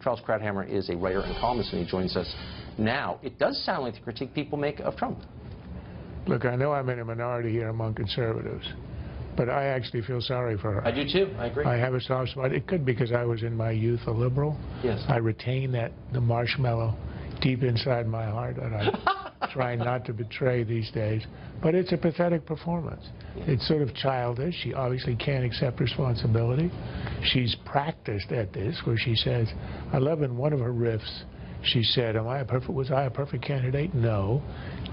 Charles Krauthammer is a writer and columnist, and he joins us now. It does sound like the critique people make of Trump. Look, I know I'm in a minority here among conservatives, but I actually feel sorry for her. I do too. I agree. I have a soft spot. It could be because I was in my youth a liberal. Yes. I retain the marshmallow deep inside my heart that I try not to betray these days. But it's a pathetic performance. Yeah. It's sort of childish. She obviously can't accept responsibility. She's practiced at this, where she says, I love in one of her riffs, she said, was I a perfect candidate? No.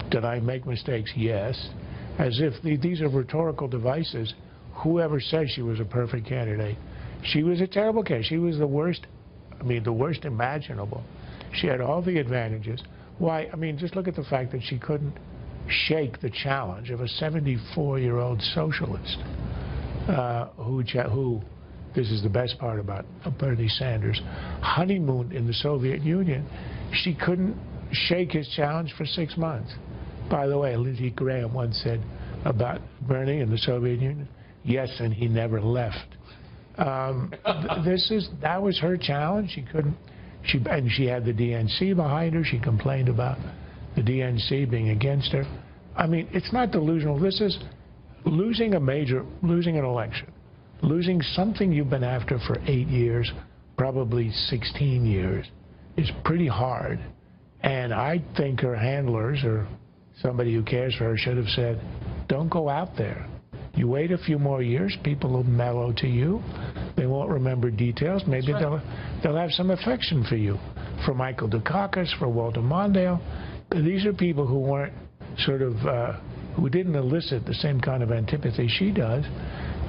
Did I make mistakes? Yes. As if these are rhetorical devices. Whoever says she was a perfect candidate, she was a terrible candidate. She was the worst, the worst imaginable. She had all the advantages. Why? Just look at the fact that she couldn't shake the challenge of a 74-year-old socialist who, this is the best part about Bernie Sanders, honeymooned in the Soviet Union. She couldn't shake his challenge for 6 months. By the way, Lindsey Graham once said about Bernie in the Soviet Union, yes, and he never left. That was her challenge. She couldn't. And she had the DNC behind her. She complained about the DNC being against her. It's not delusional. This is losing an election, losing something you've been after for 8 years, probably 16 years, is pretty hard. And I think her handlers or somebody who cares for her should have said, don't go out there. You wait a few more years, people will mellow to you. They won't remember details. Maybe they'll have some affection for you. For Michael Dukakis, for Walter Mondale. These are people who weren't who didn't elicit the same kind of antipathy she does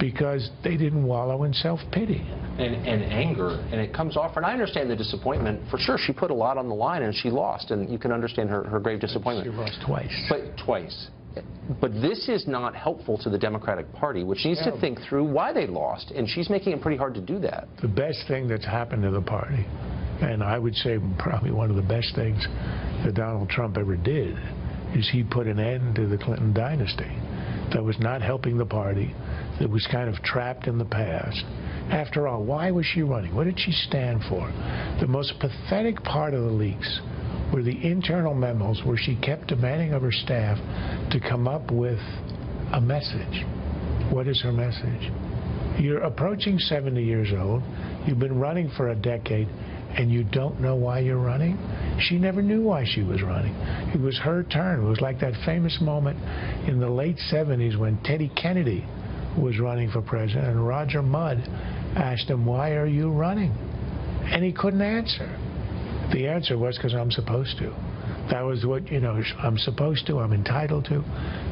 because they didn't wallow in self-pity. And anger, and it comes off. And I understand the disappointment. For sure, she put a lot on the line, and she lost. And you can understand her grave disappointment. She lost twice. But twice. But this is not helpful to the Democratic Party, which needs to think through why they lost, and she's making it pretty hard to do that. The best thing that's happened to the party, and I would say probably one of the best things that Donald Trump ever did, is he put an end to the Clinton dynasty that was not helping the party, that was kind of trapped in the past. After all, why was she running? What did she stand for? The most pathetic part of the leaks were the internal memos where she kept demanding of her staff to come up with a message. What is her message? You're approaching 70 years old. You've been running for a decade, and you don't know why you're running? She never knew why she was running. It was her turn. It was like that famous moment in the late 70s when Teddy Kennedy was running for president, and Roger Mudd asked him, why are you running? And he couldn't answer. The answer was, because I'm supposed to. That was what, I'm supposed to, I'm entitled to,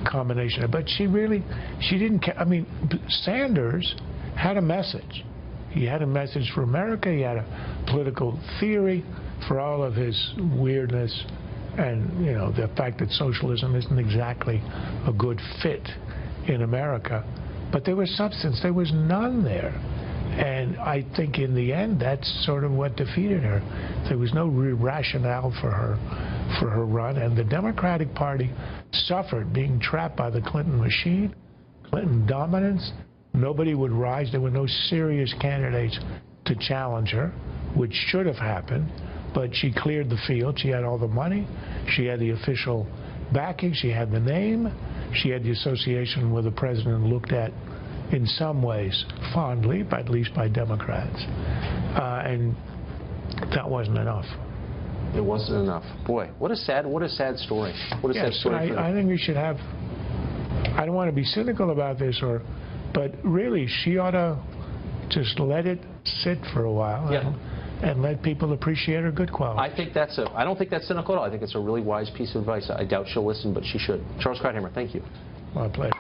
combination. But she didn't care. Sanders had a message. He had a message for America. He had a political theory for all of his weirdness and, the fact that socialism isn't exactly a good fit in America. But there was substance. There was none there. And I think in the end, that's sort of what defeated her. There was no rationale for her run. And the Democratic Party suffered being trapped by the Clinton machine, Clinton dominance. Nobody would rise. There were no serious candidates to challenge her, which should have happened. But she cleared the field. She had all the money. She had the official backing. She had the name. She had the association with the president looked at in some ways fondly, but at least by Democrats. And that wasn't enough. It wasn't enough. Boy, what a sad story. What a sad story. I think we should have, I don't want to be cynical about this, but really she ought to just let it sit for a while. Yeah. And let people appreciate her good qualities. I don't think that's cynical at all. I think it's a really wise piece of advice. I doubt she'll listen, but she should. Charles Krauthammer, thank you. My pleasure.